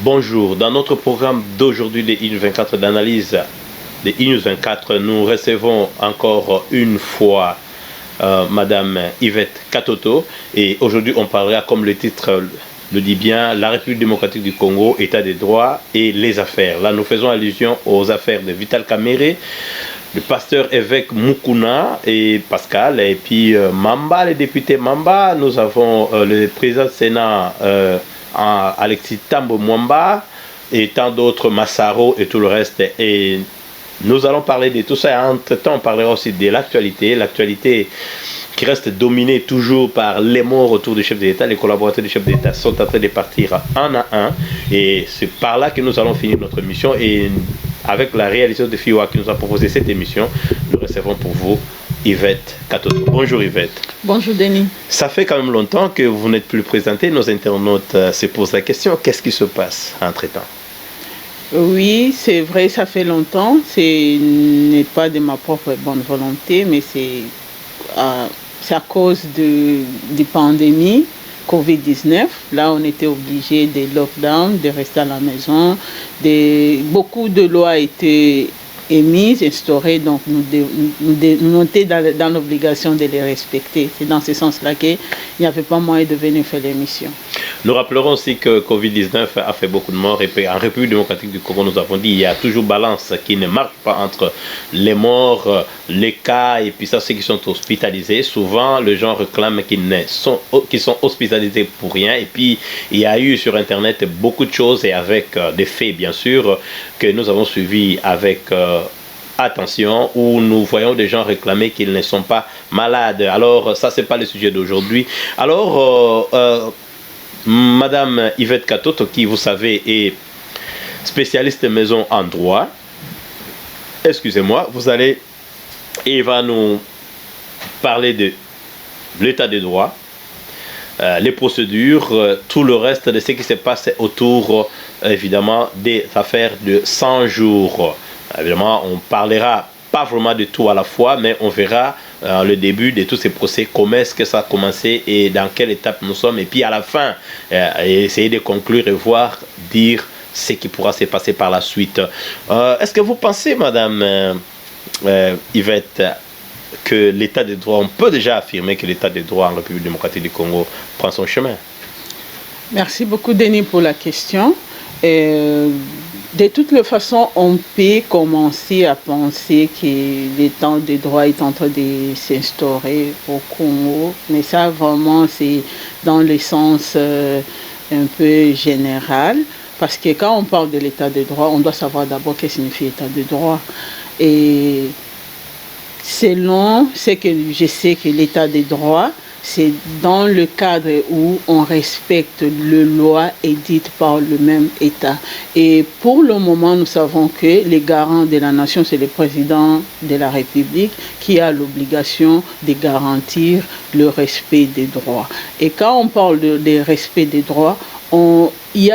Bonjour, dans notre programme d'aujourd'hui des INU24 d'analyse des INU24, nous recevons encore une fois Madame Yvette Katoto et aujourd'hui on parlera, comme le titre le dit bien, la République démocratique du Congo, État des droits et les affaires. Là nous faisons allusion aux affaires de Vital Kamerhe, le pasteur évêque Mukuna et Pascal, et puis Mamba, le député Mamba. Nous avons le président du Sénat Alexis Tambo Mwamba et tant d'autres, Massaro et tout le reste. Et nous allons parler de tout ça. Entre-temps, on parlera aussi de l'actualité. L'actualité qui reste dominée toujours par les morts autour du chef de l'État. Les collaborateurs du chef de l'État sont en train de partir un à un. Et c'est par là que nous allons finir notre émission. Et avec la réalisation de FIWA qui nous a proposé cette émission, nous recevons pour vous Yvette Katoto. Bonjour Yvette. Bonjour Denis. Ça fait quand même longtemps que vous n'êtes plus présenté. Nos internautes se posent la question, qu'est-ce qui se passe entre-temps? Oui, c'est vrai, ça fait longtemps. Ce n'est pas de ma propre bonne volonté, mais c'est à cause de pandémie Covid-19. Là, on était obligé de lockdown, de rester à la maison. Beaucoup de lois étaient émises, instaurées, donc nous étions dans l'obligation de les respecter. C'est dans ce sens-là qu'il n'y avait pas moyen de venir faire l'émission. Nous rappellerons aussi que Covid-19 a fait beaucoup de morts et en République démocratique du Congo, nous avons dit qu'il y a toujours balance qui ne marche pas entre les morts, les cas et puis ça, ceux qui sont hospitalisés. Souvent, les gens réclament qu'ils sont hospitalisés pour rien. Et puis, il y a eu sur Internet beaucoup de choses et avec des faits, bien sûr, que nous avons suivis avec attention, où nous voyons des gens réclamer qu'ils ne sont pas malades. Alors, ça, c'est pas le sujet d'aujourd'hui. Alors, Madame Yvette Katoto, qui, vous savez, est spécialiste maison en droit, excusez-moi, il va nous parler de l'état des droits, les procédures, tout le reste de ce qui se passe autour, évidemment, des affaires de 100 jours. Évidemment, on parlera pas vraiment de tout à la fois, mais on verra le début de tous ces procès, comment est-ce que ça a commencé et dans quelle étape nous sommes. Et puis à la fin, essayer de conclure et voir, dire ce qui pourra se passer par la suite. Est-ce que vous pensez, Madame Yvette, que l'état des droits, on peut déjà affirmer que l'état des droits en République démocratique du Congo prend son chemin? Merci beaucoup, Denis, pour la question. De toutes les façons, on peut commencer à penser que l'état des droits est en train de s'instaurer au Congo, mais ça vraiment c'est dans le sens un peu général, parce que quand on parle de l'état des droits, on doit savoir d'abord ce que signifie l'état des droits. Et selon ce que je sais que l'état des droits, c'est dans le cadre où on respecte les lois édites par le même État. Et pour le moment, nous savons que les garants de la nation, c'est le président de la République qui a l'obligation de garantir le respect des droits. Et quand on parle de respect des droits, il y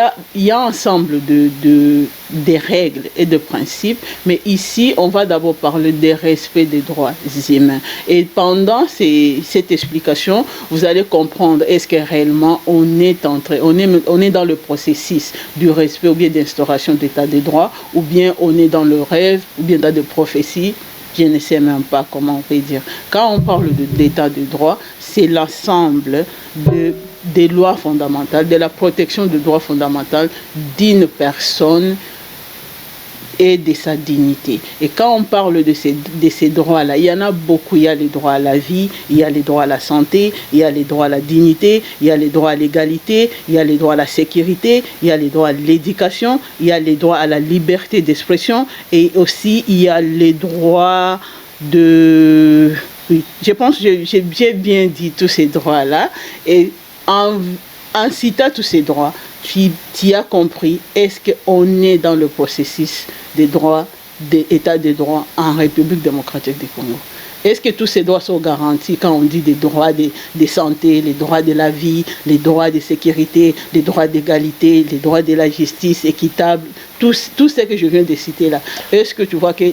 a un ensemble des règles et de principes, mais ici, on va d'abord parler des respects des droits humains. Et pendant cette explication, vous allez comprendre est-ce que réellement on est dans le processus du respect ou bien d'instauration d'état des droits, ou bien on est dans le rêve, ou bien dans des prophéties. Je ne sais même pas comment on peut dire. Quand on parle d'état de droit, c'est l'ensemble des lois fondamentales, de la protection des droits fondamentaux d'une personne et de sa dignité. Et quand on parle de ces droits-là, il y en a beaucoup. Il y a les droits à la vie, il y a les droits à la santé, il y a les droits à la dignité, il y a les droits à l'égalité, il y a les droits à la sécurité, il y a les droits à l'éducation, il y a les droits à la liberté d'expression et aussi il y a les droits de... Oui, je pense que j'ai bien dit tous ces droits-là. Et en citant tous ces droits, tu as compris, est-ce qu'on est dans le processus des droits, d'état des droits en République démocratique du Congo? Est-ce que tous ces droits sont garantis quand on dit des droits de santé, les droits de la vie, les droits de sécurité, les droits d'égalité, les droits de la justice équitable, tout ce que je viens de citer là, est-ce que tu vois que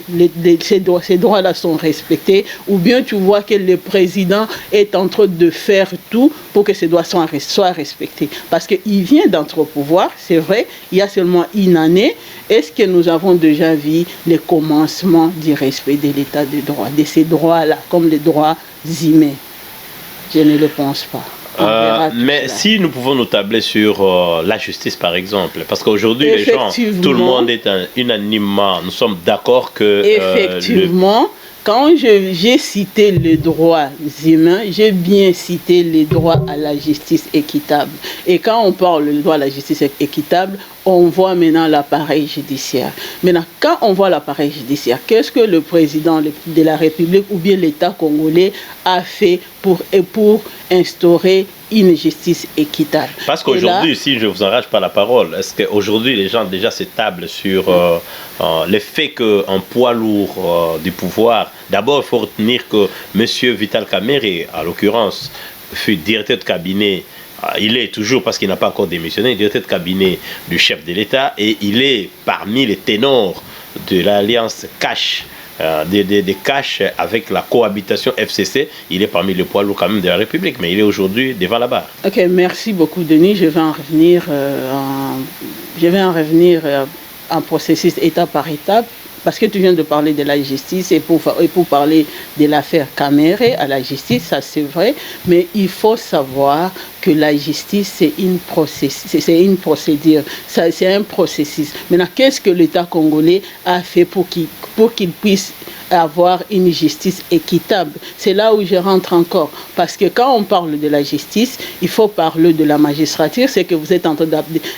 ces droits-là sont respectés, ou bien tu vois que le président est en train de faire tout pour que ces droits soient respectés? Parce qu'il vient d'entrer au pouvoir, c'est vrai, il y a seulement une année. Est-ce que nous avons déjà vu le commencement du respect de l'état de droit, de ces droits-là, comme les droits humains? Je ne le pense pas. Mais si nous pouvons nous tabler sur la justice, par exemple, parce qu'aujourd'hui, les gens, tout le monde est unanimement, nous sommes d'accord que... Effectivement, quand j'ai cité les droits humains, j'ai bien cité les droits à la justice équitable. Et quand on parle du droit à la justice équitable, on voit maintenant l'appareil judiciaire. Maintenant, quand on voit l'appareil judiciaire, qu'est-ce que le président de la République ou bien l'État congolais a fait pour instaurer une justice équitable? Parce qu'aujourd'hui, si je vous enrage pas la parole, est-ce qu'aujourd'hui les gens déjà s'établent sur le fait qu'un poids lourd du pouvoir, d'abord il faut retenir que M. Vital Kamerhe, à l'occurrence, fut directeur de cabinet. Il est toujours, parce qu'il n'a pas encore démissionné, directeur de cabinet du chef de l'État, et il est parmi les ténors de l'alliance Cash, des Cash avec la cohabitation FCC. Il est parmi les poids lourds quand même de la République, mais il est aujourd'hui devant la barre. Ok, merci beaucoup Denis. Je vais en revenir en processus étape par étape. Parce que tu viens de parler de la justice et pour parler de l'affaire Kamerhe à la justice, ça c'est vrai, mais il faut savoir que la justice c'est une procédure, c'est un processus. Maintenant, qu'est-ce que l'État congolais a fait pour qu'il puisse avoir une justice équitable? C'est là où je rentre encore. Parce que quand on parle de la justice, il faut parler de la magistrature, c'est que vous êtes en train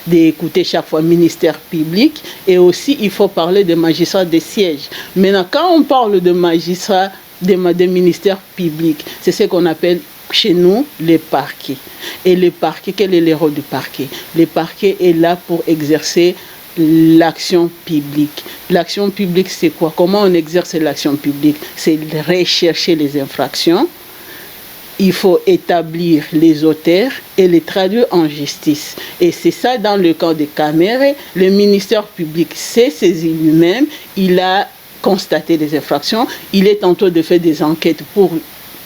d'écouter chaque fois ministère public, et aussi il faut parler des magistrats de siège. Maintenant, quand on parle de magistrats, des ministères publics, c'est ce qu'on appelle chez nous les parquets. Et les parquets, quel est le rôle du parquet? Le parquet est là pour exercer l'action publique. L'action publique, c'est quoi? Comment on exerce l'action publique? C'est rechercher les infractions. Il faut établir les auteurs et les traduire en justice. Et c'est ça dans le cas de Kamerhe. Le ministère public s'est saisi lui-même. Il a constaté les infractions. Il est en train de faire des enquêtes pour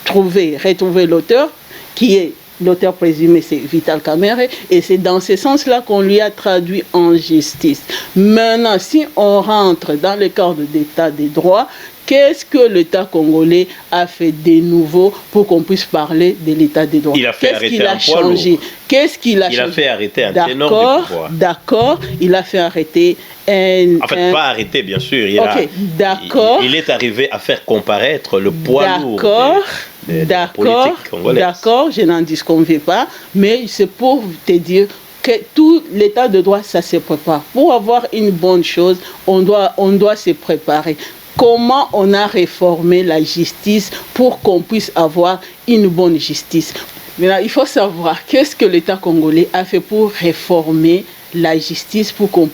retrouver l'auteur, qui est l'auteur présumé, c'est Vital Kamerhe, et c'est dans ce sens-là qu'on lui a traduit en justice. Maintenant, si on rentre dans le cadre d'état des droits, qu'est-ce que l'État congolais a fait de nouveau pour qu'on puisse parler de l'État des droits? Il a fait arrêter un poids lourd. Qu'est-ce qu'il a changé? Il a fait arrêter un ténor du pouvoir. D'accord, il a fait arrêter en fait, pas arrêter, bien sûr. Il est arrivé à faire comparaître le poids lourd. D'accord, je n'en disconviens pas, mais c'est pour te dire que tout l'état de droit, ça se prépare. Pour avoir une bonne chose, on doit se préparer. Comment on a réformé la justice pour qu'on puisse avoir une bonne justice? Maintenant, il faut savoir qu'est-ce que l'État congolais a fait pour réformer la justice, pour qu'on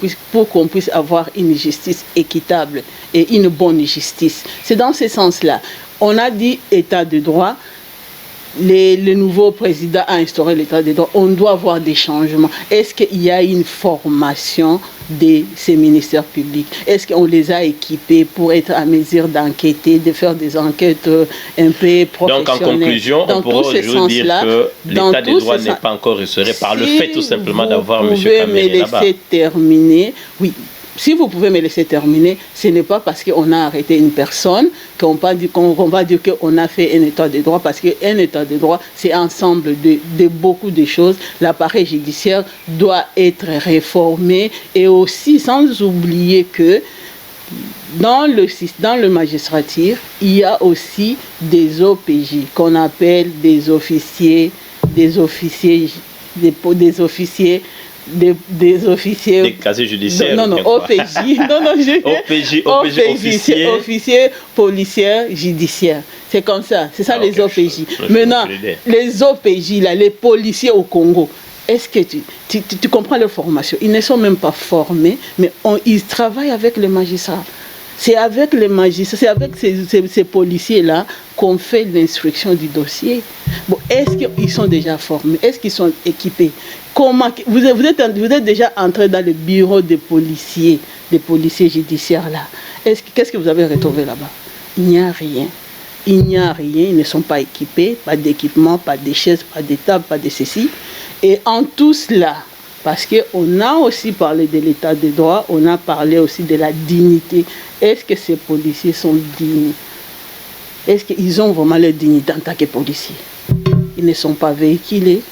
puisse avoir une justice équitable et une bonne justice. C'est dans ce sens-là. On a dit état de droit. Le nouveau président a instauré l'état de droit. On doit avoir des changements. Est-ce qu'il y a une formation de ces ministères publics? Est-ce qu'on les a équipés pour être à mesure d'enquêter, de faire des enquêtes un peu professionnelles? Donc en conclusion, on pourrait aujourd'hui dire que l'état de droit n'est pas encore restauré par le fait tout simplement d'avoir M. Kamerhe là-bas. Terminer, oui. Si vous pouvez me laisser terminer, ce n'est pas parce qu'on a arrêté une personne qu'on va dire qu'on a fait un état de droit, parce qu'un état de droit, c'est un ensemble de beaucoup de choses. L'appareil judiciaire doit être réformé, et aussi sans oublier que dans le magistrature, il y a aussi des OPJ qu'on appelle des officiers des casiers judiciaires. Non, OPJ. Officiers policiers judiciaires. C'est comme ça. C'est ça, les OPJ. Maintenant, les OPJ, là, les policiers au Congo, est-ce que tu comprends leur formation? Ils ne sont même pas formés, mais ils travaillent avec les magistrats. C'est avec les magistrats, c'est avec ces policiers-là qu'on fait l'instruction du dossier. Bon, est-ce qu'ils sont déjà formés? Est-ce qu'ils sont équipés? Comment, vous êtes déjà entré dans le bureau des policiers judiciaires là. Qu'est-ce que vous avez retrouvé là-bas? Il n'y a rien. Il n'y a rien, ils ne sont pas équipés, pas d'équipement, pas de chaises, pas de tables, pas de ceci. Et en tout cela, parce qu'on a aussi parlé de l'état de droit, on a parlé aussi de la dignité. Est-ce que ces policiers sont dignes? Est-ce qu'ils ont vraiment leur dignité en tant que policiers? Ils ne sont pas véhiculés,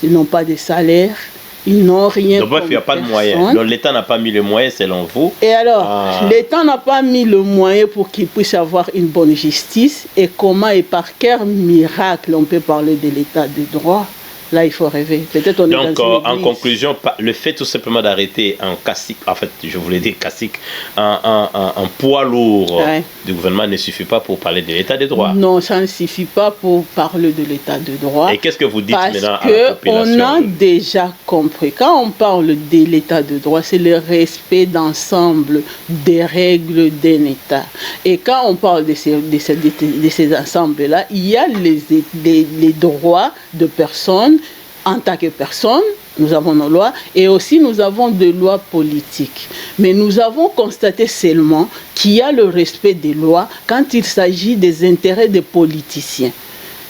ils n'ont pas de salaire, ils n'ont rien. Donc bref, il n'y a pas de moyens. Donc l'État n'a pas mis les moyens selon vous. Et alors, l'État n'a pas mis le moyen pour qu'il puisse avoir une bonne justice. Et comment et par quel miracle on peut parler de l'état de droit? Là, il faut rêver. Peut-être on donc, est dans une en conclusion, le fait tout simplement d'arrêter un cacique, en fait, je voulais dire cacique, un poids lourd du gouvernement ne suffit pas pour parler de l'état de droit. Non, ça ne suffit pas pour parler de l'état de droit. Et qu'est-ce que vous dites maintenant à Parce la population? qu'on a déjà compris. Quand on parle de l'état de droit, c'est le respect d'ensemble des règles d'un État. Et quand on parle de ces ensembles-là, il y a les droits de personnes. En tant que personne, nous avons nos lois et aussi nous avons des lois politiques. Mais nous avons constaté seulement qu'il y a le respect des lois quand il s'agit des intérêts des politiciens.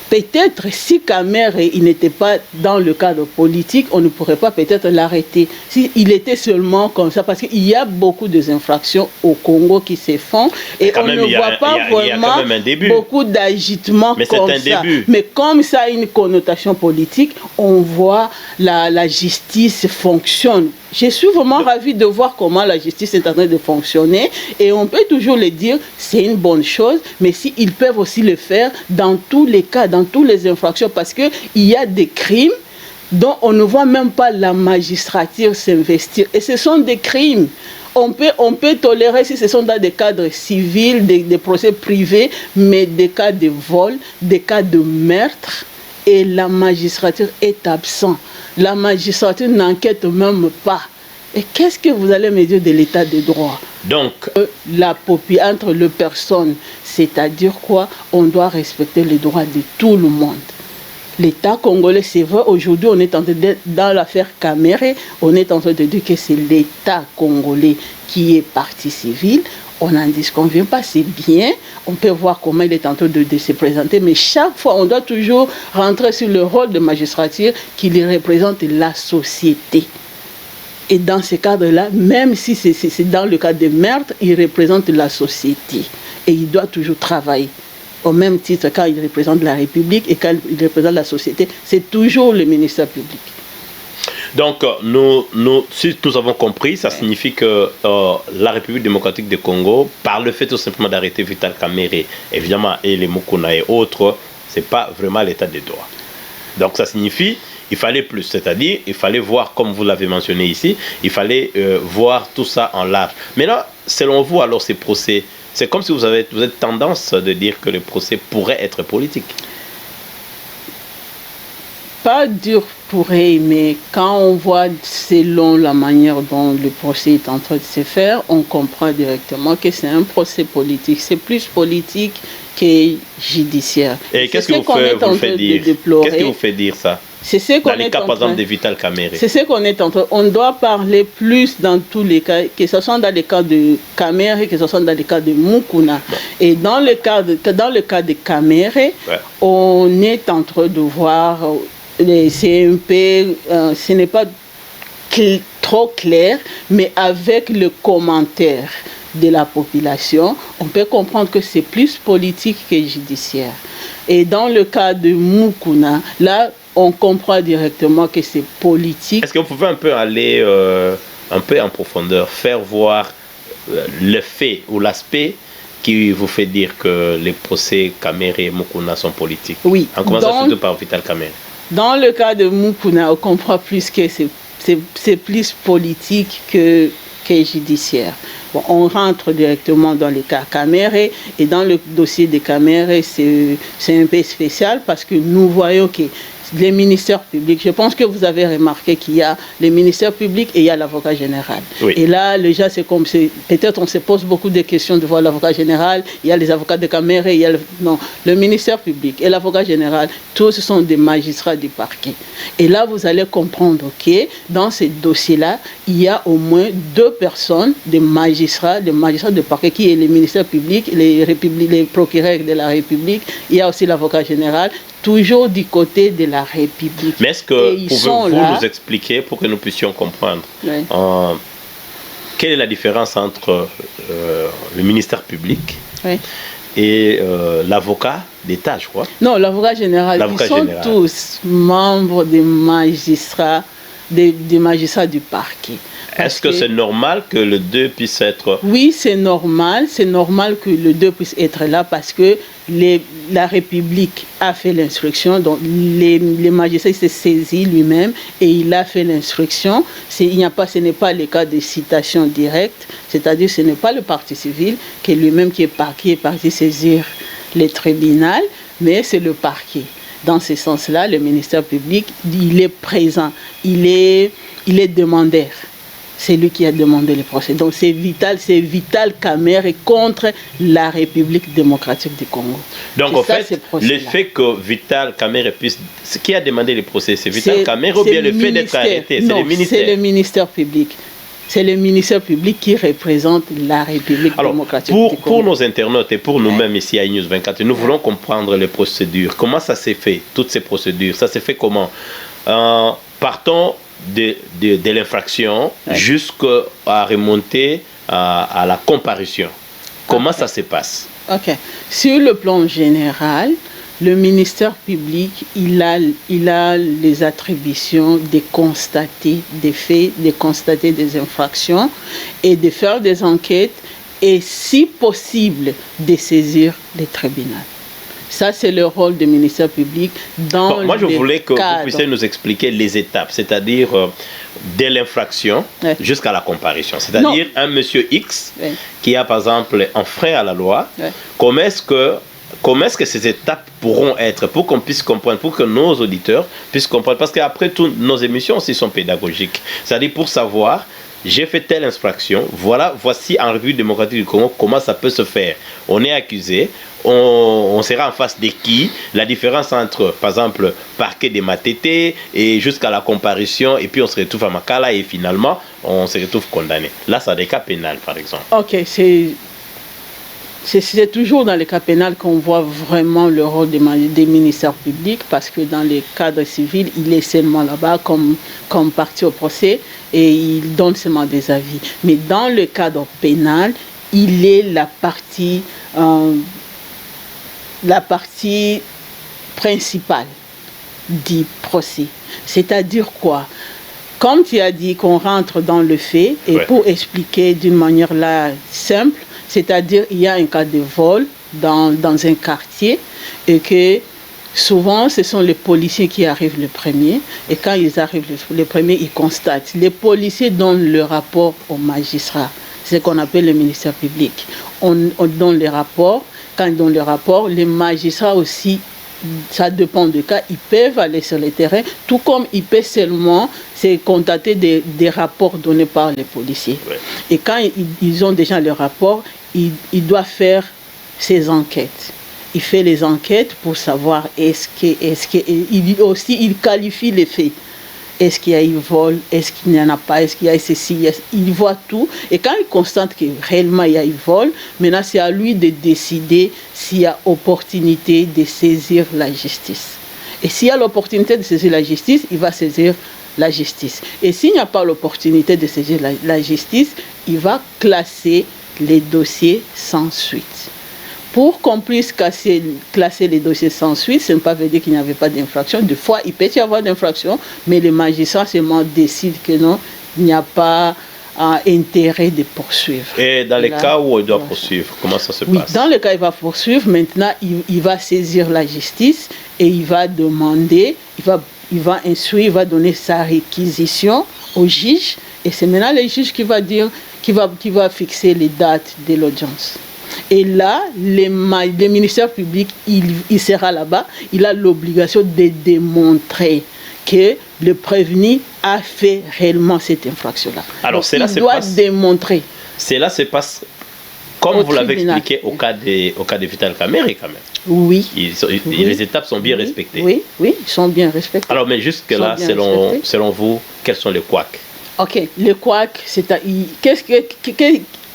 Peut-être si Kamere il n'était pas dans le cadre politique, on ne pourrait pas peut-être l'arrêter. S'il était seulement comme ça, parce qu'il y a beaucoup d'infractions au Congo qui se font et on ne voit pas vraiment beaucoup d'agitements comme ça. Mais comme ça a une connotation politique, on voit la justice fonctionne. Je suis vraiment ravie de voir comment la justice est en train de fonctionner et on peut toujours le dire, c'est une bonne chose, mais s'ils peuvent aussi le faire dans tous les cas, dans toutes les infractions, parce qu'il y a des crimes dont on ne voit même pas la magistrature s'investir. Et ce sont des crimes. On peut tolérer si ce sont dans des cadres civils, des procès privés, mais des cas de vol, des cas de meurtre, et la magistrature est absente. La magistrature n'enquête même pas. Et qu'est-ce que vous allez me dire de l'état de droit? Donc, entre les personnes, c'est-à-dire quoi? On doit respecter les droits de tout le monde. L'État congolais, c'est vrai, aujourd'hui, on est en train de, dans l'affaire Kamere, on est en train de dire que c'est l'État congolais qui est partie civile. On n'en disconvient pas, c'est bien. On peut voir comment il est en train de se présenter, mais chaque fois, on doit toujours rentrer sur le rôle de magistrature qui représente la société. Et dans ce cadre-là, même si c'est dans le cadre de meurtre, il représente la société. Et il doit toujours travailler. Au même titre, quand il représente la République et quand il représente la société, c'est toujours le ministère public. Donc, si nous avons compris, ça signifie que la République démocratique du Congo, par le fait tout simplement d'arrêter Vital Kamere, évidemment, et les Mukuna et autres, ce n'est pas vraiment l'état de droit. Donc, ça signifie qu'il fallait plus, c'est-à-dire il fallait voir, comme vous l'avez mentionné ici, il fallait voir tout ça en large. Maintenant, selon vous, alors, ces procès, c'est comme si vous avez tendance de dire que les procès pourraient être politiques. Pas dur pourrait, mais quand on voit selon la manière dont le procès est en train de se faire, on comprend directement que c'est un procès politique. C'est plus politique que judiciaire. Et qu'est-ce que vous fait dire? Qu'est-ce qui vous fait dire ça? C'est ce qu'on dans les cas, par exemple, de Vital Kamere. C'est ce qu'on est en train. On doit parler plus dans tous les cas, que ce soit dans les cas de Kamere, que ce soit dans les cas de Mukuna. Bon. Et dans le cas de Kamere, on est en train de voir les CMP, ce n'est pas trop clair, mais avec le commentaire de la population, on peut comprendre que c'est plus politique que judiciaire. Et dans le cas de Mukuna, là, on comprend directement que c'est politique. Est-ce que vous pouvez un peu aller un peu en profondeur, faire voir le fait ou l'aspect qui vous fait dire que les procès Kamere et Mukuna sont politiques? Oui. En commençant surtout par Vital Kamere. Dans le cas de Mukuna, on comprend plus que c'est plus politique que judiciaire. Bon, on rentre directement dans le cas Kamere et dans le dossier de Kamere, c'est un peu spécial parce que nous voyons que les ministères publics, je pense que vous avez remarqué qu'il y a les ministères publics et il y a l'avocat général. Oui. Et là, déjà, c'est comme peut-être on se pose beaucoup de questions de voir l'avocat général, il y a les avocats de caméra, il y a le ministère public et l'avocat général, tous sont des magistrats du parquet. Et là, vous allez comprendre que dans ces dossiers-là, il y a au moins 2 personnes, des magistrats de parquet, qui est les ministères publics, les procureurs de la République, il y a aussi l'avocat général, toujours du côté de la République. Mais est-ce que pouvez-vous nous expliquer pour que nous puissions comprendre quelle est la différence entre le ministère public et l'avocat d'État, je crois? Non, l'avocat général, ils sont tous membres des magistrats, des magistrats du parquet. Est-ce que c'est normal que le 2 puisse être... Oui, c'est normal que le 2 puisse être là parce que la République a fait l'instruction, donc les magistrats s'est saisi lui-même et il a fait l'instruction. Ce n'est pas le cas de citation directe, c'est-à-dire ce n'est pas le parti civil qui est lui-même qui est parti saisir le tribunal, mais c'est le parquet. Dans ce sens-là, le ministère public, il est présent, il est demandeur. C'est lui qui a demandé le procès. Donc c'est Vital Kamerhe contre la République démocratique du Congo. Donc en fait, le fait que Vital Kamerhe puisse... Ce qui a demandé le procès, c'est Vital Kamerhe ou bien le fait d'être arrêté? C'est le ministère. C'est le ministère public. C'est le ministère public qui représente la République démocratique du Congo. Pour nos internautes et pour nous-mêmes ici à iNews 24, nous voulons comprendre les procédures. Comment ça s'est fait, toutes ces procédures? Ça s'est fait comment? Partons de l'infraction jusqu'à remonter à la comparution. Comment ça se passe? Ok. Sur le plan général, le ministère public, il a les attributions de constater des faits, de constater des infractions et de faire des enquêtes et, si possible, de saisir les tribunaux. Ça, c'est le rôle du ministère public dans moi, je voulais que vous puissiez nous expliquer les étapes, c'est-à-dire de l'infraction jusqu'à la comparution. C'est-à-dire un monsieur X qui a, par exemple, enfreint à la loi. Comment est-ce que ces étapes pourront être pour qu'on puisse comprendre, pour que nos auditeurs puissent comprendre? Parce qu'après tout, nos émissions aussi sont pédagogiques. C'est-à-dire pour savoir... J'ai fait telle infraction, voici en revue démocratique du Congo comment ça peut se faire. On est accusé, on sera en face de qui? La différence entre, par exemple, parquet de Matete et jusqu'à la comparution, et puis on se retrouve à Makala et finalement on se retrouve condamné. Là, c'est des cas pénals, par exemple. Ok, c'est toujours dans les cas pénals qu'on voit vraiment le rôle des ministères publics, parce que dans les cadres civils, il est seulement là-bas comme partie au procès et il donne seulement des avis. Mais dans le cadre pénal, il est la partie principale du procès. C'est-à-dire quoi? Comme tu as dit qu'on rentre dans le fait, et pour expliquer d'une manière là simple, c'est-à-dire il y a un cas de vol dans un quartier et que souvent ce sont les policiers qui arrivent le premier, et quand ils arrivent le premier, ils constatent. Les policiers donnent le rapport au magistrat, c'est ce qu'on appelle le ministère public. On donne les rapports. Quand ils donnent le rapport, les magistrats aussi, ça dépend du cas, ils peuvent aller sur le terrain, tout comme ils peuvent seulement se contenter des rapports donnés par les policiers. Et quand ils ont déjà le rapport, ils doivent faire ces enquêtes. Il fait les enquêtes pour savoir il qualifie les faits. Est-ce qu'il y a eu vol? Est-ce qu'il n'y en a pas? Est-ce qu'il y a ceci? Il voit tout. Et quand il constate que réellement il y a eu vol, maintenant c'est à lui de décider s'il y a opportunité de saisir la justice. Et s'il y a l'opportunité de saisir la justice, il va saisir la justice. Et s'il n'y a pas l'opportunité de saisir la justice, il va classer les dossiers sans suite. Pour qu'on puisse classer les dossiers sans suite, ça ne veut pas dire qu'il n'y avait pas d'infraction. Des fois, il peut y avoir d'infraction, mais les magistrats seulement décident que non, il n'y a pas intérêt de poursuivre. Et dans les cas où il doit poursuivre, comment ça se passe? Dans le cas où il va poursuivre, maintenant, il va saisir la justice et il va demander, il va instruire, il va donner sa réquisition au juge. Et c'est maintenant le juge qui va dire, qui va fixer les dates de l'audience. Et là, le ministère public, il sera là-bas, il a l'obligation de démontrer que le prévenu a fait réellement cette infraction-là. Alors, il doit démontrer. Cela se passe, comme vous l'avez expliqué, au cas de Vital Kamerhe, quand même. Oui. Les étapes sont bien respectées. Oui, ils sont bien respectés. Alors, mais jusque-là, selon vous, quels sont les couacs? Ok, les couacs,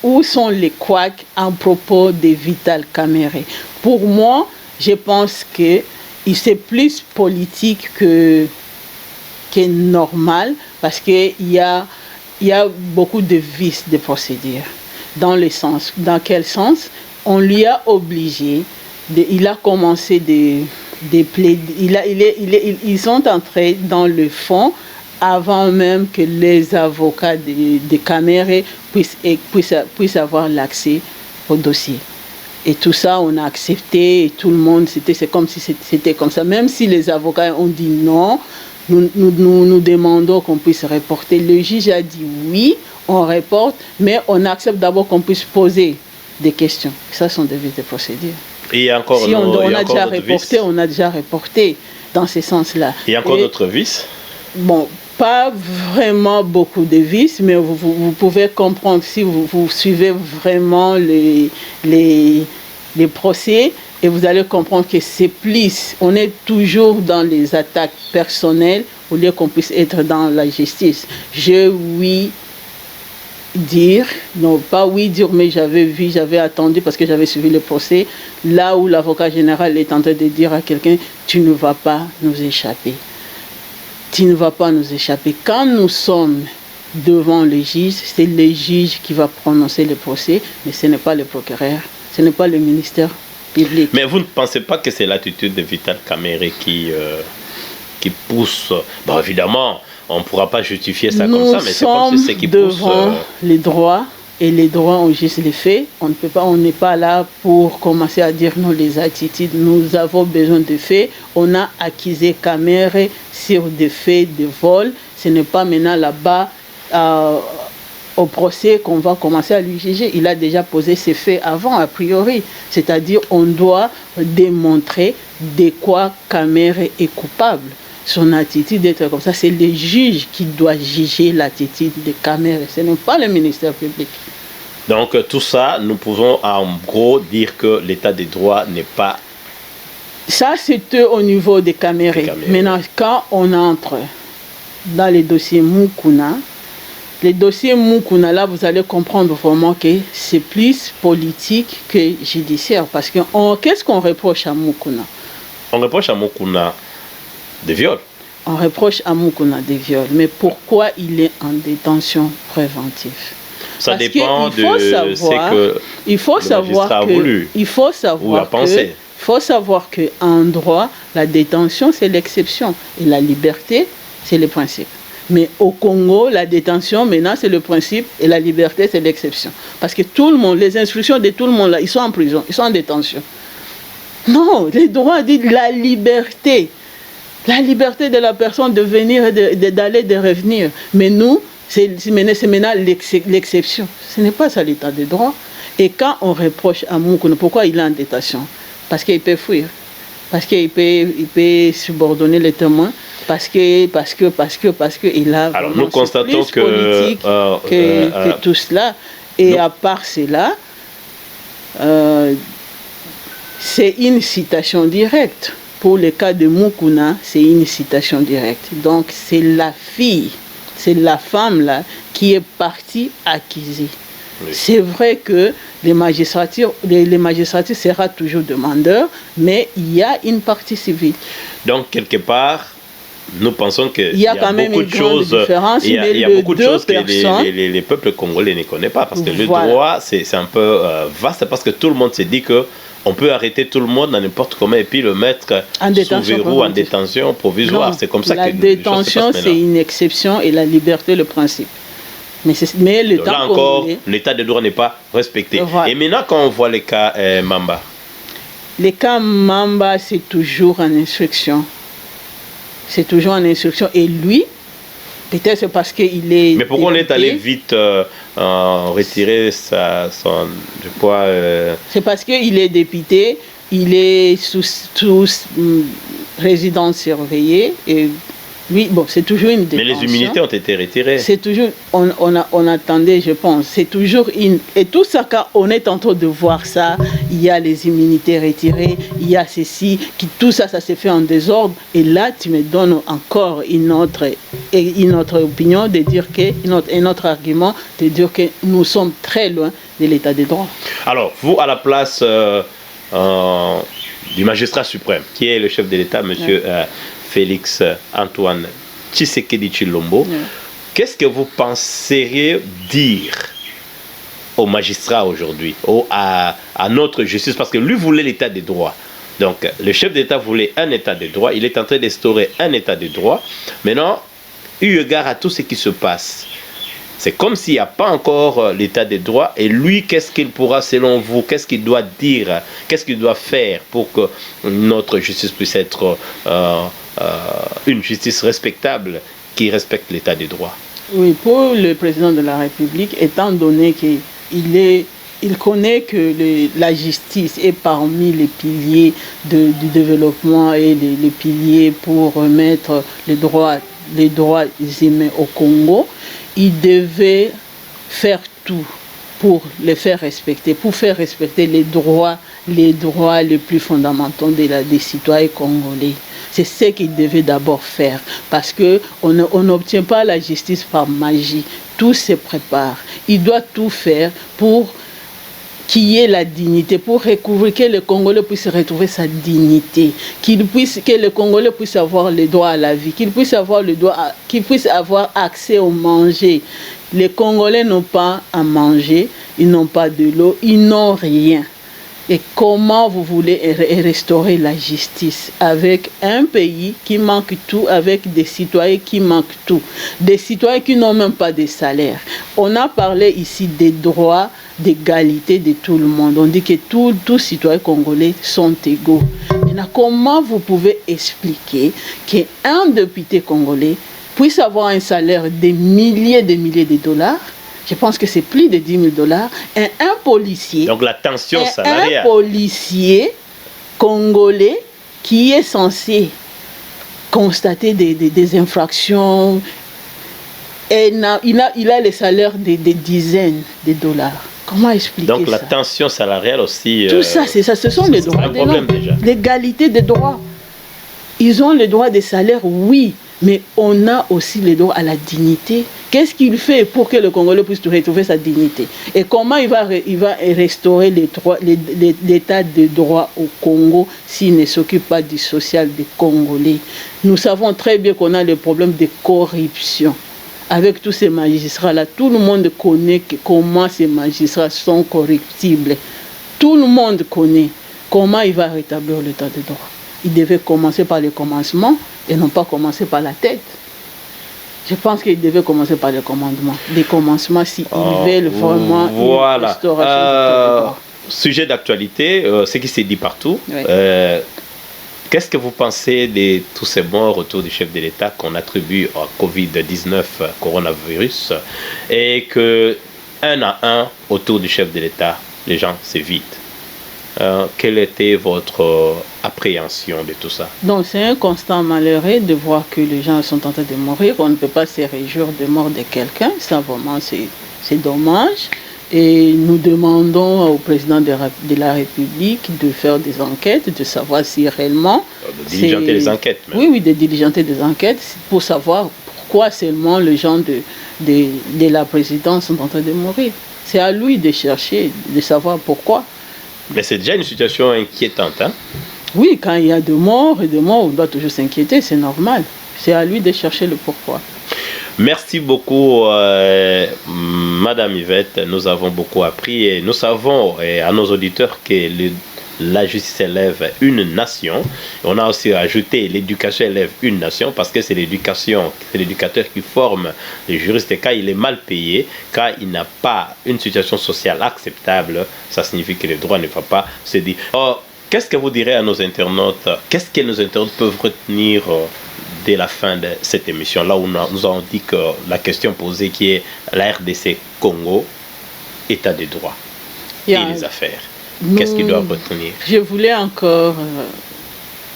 où sont les couacs en propos de Vital Kamerhe? Pour moi, je pense que c'est plus politique que normal, parce qu'il y a beaucoup de vices de procédure. Dans quel sens? On lui a obligé, il a commencé de plaider, ils sont entrés dans le fond avant même que les avocats de Kamerhe puissent avoir l'accès au dossier. Et tout ça, on a accepté, et tout le monde, c'est comme si c'était comme ça. Même si les avocats ont dit non, nous demandons qu'on puisse reporter. Le juge a dit oui, on reporte, mais on accepte d'abord qu'on puisse poser des questions. Ça sont des vices de procédure. Et il y a encore, si on a déjà reporté, on a déjà reporté dans ce sens-là. Il y a encore d'autres vices? Bon, pas vraiment beaucoup de vices, mais vous pouvez comprendre si vous suivez vraiment les procès, et vous allez comprendre que c'est plus, on est toujours dans les attaques personnelles au lieu qu'on puisse être dans la justice. Mais j'avais attendu parce que j'avais suivi le procès, là où l'avocat général est en train de dire à quelqu'un, tu ne vas pas nous échapper. Tu ne vas pas nous échapper. Quand nous sommes devant le juge, c'est le juge qui va prononcer le procès, mais ce n'est pas le procureur, ce n'est pas le ministère public. Mais vous ne pensez pas que c'est l'attitude de Vital Kamerhe qui pousse? Bon, évidemment, on ne pourra pas justifier ça comme ça, mais c'est comme si c'est qui pousse. Nous sommes devant les droits, et les droits ont juste les faits. On n'est pas là pour commencer à dire non, les attitudes. Nous avons besoin de faits. On a accusé Kamerhe sur des faits de vol. Ce n'est pas maintenant là-bas au procès qu'on va commencer à lui juger. Il a déjà posé ses faits avant, a priori. C'est-à-dire on doit démontrer de quoi Kamerhe est coupable. Son attitude d'être comme ça, c'est le juge qui doit juger l'attitude de Kamerhe, ce n'est pas le ministère public. Donc tout ça, nous pouvons en gros dire que l'état des droits n'est pas... Ça, c'était au niveau de Kamerhe. Maintenant, quand on entre dans les dossiers Mukuna, les dossiers Mukuna, là, vous allez comprendre vraiment que c'est plus politique que judiciaire. Parce que qu'est-ce qu'on reproche à Mukuna? On reproche à Mukuna des viols. On reproche à Mukuna des viols. Mais pourquoi il est en détention préventive? Ça dépend de ce que il faut savoir a voulu. Il faut savoir qu'en droit, la détention, c'est l'exception. Et la liberté, c'est le principe. Mais au Congo, la détention, maintenant, c'est le principe. Et la liberté, c'est l'exception. Parce que tout le monde, les instructions de tout le monde, là, ils sont en prison, ils sont en détention. Non, les droits disent la liberté. La liberté de la personne de venir, d'aller, de revenir. Mais nous, c'est maintenant l'exception. Ce n'est pas ça l'état de droit. Et quand on reproche à Mukuna, pourquoi il est en détention? Parce qu'il peut fuir. Parce qu'il peut subordonner les témoins. Parce que il a... Alors nous constatons que tout cela. Et à part cela, c'est une citation directe. Pour le cas de Mukuna, c'est une citation directe. Donc c'est la fille, c'est la femme là qui est partie accuser. Oui. C'est vrai que les magistratures sera toujours demandeurs, mais il y a une partie civile. Donc quelque part, nous pensons qu'il y a quand même beaucoup de choses. Il y a beaucoup de choses que les peuples congolais ne connaissent pas, parce que le droit c'est un peu vaste, parce que tout le monde se dit que on peut arrêter tout le monde dans n'importe comment et puis le mettre sous verrou en détention provisoire. C'est comme ça que la détention, c'est une exception et la liberté, le principe. Mais le là encore, l'état de droit n'est pas respecté. Voilà. Et maintenant, quand on voit les cas Mamba? Les cas Mamba, c'est toujours en instruction. C'est toujours en instruction. Et lui, Peut-être c'est parce qu'il est... Mais pourquoi on est allé vite retirer je crois... C'est parce qu'il est député, il est sous résidence surveillée et oui, bon, c'est toujours une détention. Mais les immunités ont été retirées. C'est toujours, on attendait, je pense, c'est toujours une... Et tout ça, quand on est en train de voir ça, il y a les immunités retirées, il y a ceci, tout ça, ça s'est fait en désordre. Et là, tu me donnes encore une autre opinion, de dire que, un autre argument, de dire que nous sommes très loin de l'état des droits. Alors, vous, à la place du magistrat suprême, qui est le chef de l'État, monsieur... Félix Antoine Tshisekedi Tshilombo, qu'est-ce que vous penseriez dire aux magistrats aujourd'hui, à notre justice, parce que lui voulait l'état des droits. Donc, le chef d'État voulait un état de droit, il est en train d'instaurer un état de droit. Maintenant, eu égard à tout ce qui se passe, c'est comme s'il n'y a pas encore l'état des droits. Et lui, qu'est-ce qu'il pourra, selon vous, qu'est-ce qu'il doit dire, qu'est-ce qu'il doit faire pour que notre justice puisse être une justice respectable qui respecte l'état des droits? Oui, pour le président de la République, étant donné qu'il connaît que la justice est parmi les piliers du développement et les piliers pour remettre les droits humains au Congo, il devait faire tout pour les faire respecter, pour faire respecter les droits les plus fondamentaux des citoyens congolais. C'est ce qu'il devait d'abord faire, parce qu'on n'obtient pas la justice par magie. Tout se prépare. Il doit tout faire pour qu'il y ait la dignité, pour recouvrir, que le Congolais puisse retrouver sa dignité, que le Congolais puisse avoir le droit à la vie, qu'il puisse avoir accès au manger. Les Congolais n'ont pas à manger, ils n'ont pas de l'eau, ils n'ont rien. Et comment vous voulez restaurer la justice avec un pays qui manque tout, avec des citoyens qui manquent tout, des citoyens qui n'ont même pas de salaire? On a parlé ici des droits, d'égalité de tout le monde. On dit que tous citoyens congolais sont égaux. Maintenant, comment vous pouvez expliquer qu'un député congolais puisse avoir un salaire de milliers de dollars? Je pense que c'est plus de 10 000 $. Un policier. Donc la tension salariale. Un policier congolais qui est censé constater des infractions, et il a les salaires des dizaines de dollars. Comment expliquer ça? Donc la tension salariale aussi. Tout ça, c'est ça. Ce sont les droits de l'homme. L'égalité des droits. Ils ont le droit des salaires, oui. Mais on a aussi le droit à la dignité. Qu'est-ce qu'il fait pour que le Congolais puisse retrouver sa dignité? Et comment il va restaurer l'état de droit au Congo s'il ne s'occupe pas du social des Congolais? Nous savons très bien qu'on a le problème de corruption. Avec tous ces magistrats-là, tout le monde connaît comment ces magistrats sont corruptibles. Tout le monde connaît comment il va rétablir l'état de droit. Il devait commencer par le commencement et non pas commencer par la tête. Je pense qu'il devait commencer par le commandement. Les commencements, s'ils veulent vraiment une restauration. Sujet d'actualité, ce qui s'est dit partout. Oui. Qu'est-ce que vous pensez de tous ces morts autour du chef de l'État qu'on attribue à Covid-19, coronavirus, et que un à un autour du chef de l'État, les gens s'évitent? Quelle était votre appréhension de tout ça? Donc c'est un constat malheureux de voir que les gens sont en train de mourir. On ne peut pas se réjouir de mort de quelqu'un. Ça vraiment c'est dommage. Et nous demandons au président de la République de faire des enquêtes, de savoir si réellement... De diligenter les enquêtes. Même. Oui, de diligenter des enquêtes pour savoir pourquoi seulement les gens de la présidence sont en train de mourir. C'est à lui de chercher, de savoir pourquoi. Mais c'est déjà une situation inquiétante, hein? Oui, quand il y a de morts, on doit toujours s'inquiéter, c'est normal. C'est à lui de chercher le pourquoi. Merci beaucoup, Madame Yvette. Nous avons beaucoup appris et nous savons à nos auditeurs que la justice élève une nation. On a aussi ajouté l'éducation élève une nation parce que c'est l'éducation, c'est l'éducateur qui forme les juristes. Et quand il est mal payé, quand il n'a pas une situation sociale acceptable, ça signifie que le droit ne va pas se dire. Qu'est-ce que vous direz à nos internautes? Qu'est-ce que nos internautes peuvent retenir dès la fin de cette émission, là où nous avons dit que la question posée qui est la RDC Congo, état des droits et les affaires. Qu'est-ce qu'ils doivent retenir? Je voulais encore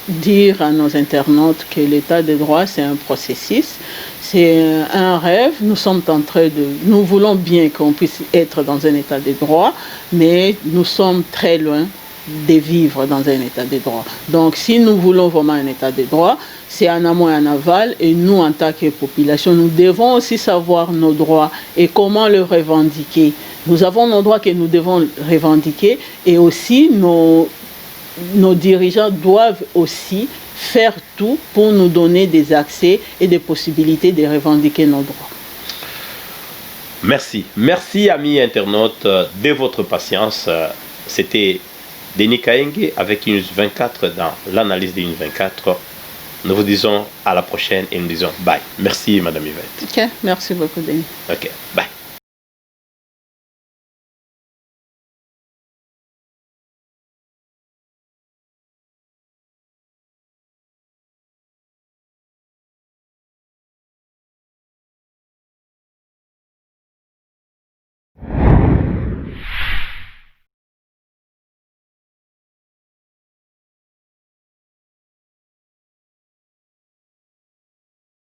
dire à nos internautes que l'état des droits, c'est un processus, c'est un rêve. Nous voulons bien qu'on puisse être dans un état des droits, mais nous sommes très loin de vivre dans un état de droit. Donc si nous voulons vraiment un état de droit, c'est en amont et en aval, et nous en tant que population, nous devons aussi savoir nos droits et comment les revendiquer. Nous avons nos droits que nous devons revendiquer, et aussi nos dirigeants doivent aussi faire tout pour nous donner des accès et des possibilités de revendiquer nos droits. Merci. Merci, amis internautes, de votre patience. C'était Denis Kaenge avec News 24 dans l'analyse de News 24. Nous vous disons à la prochaine et nous disons bye. Merci, Madame Yvette. Ok, merci beaucoup, Denis. Ok, bye.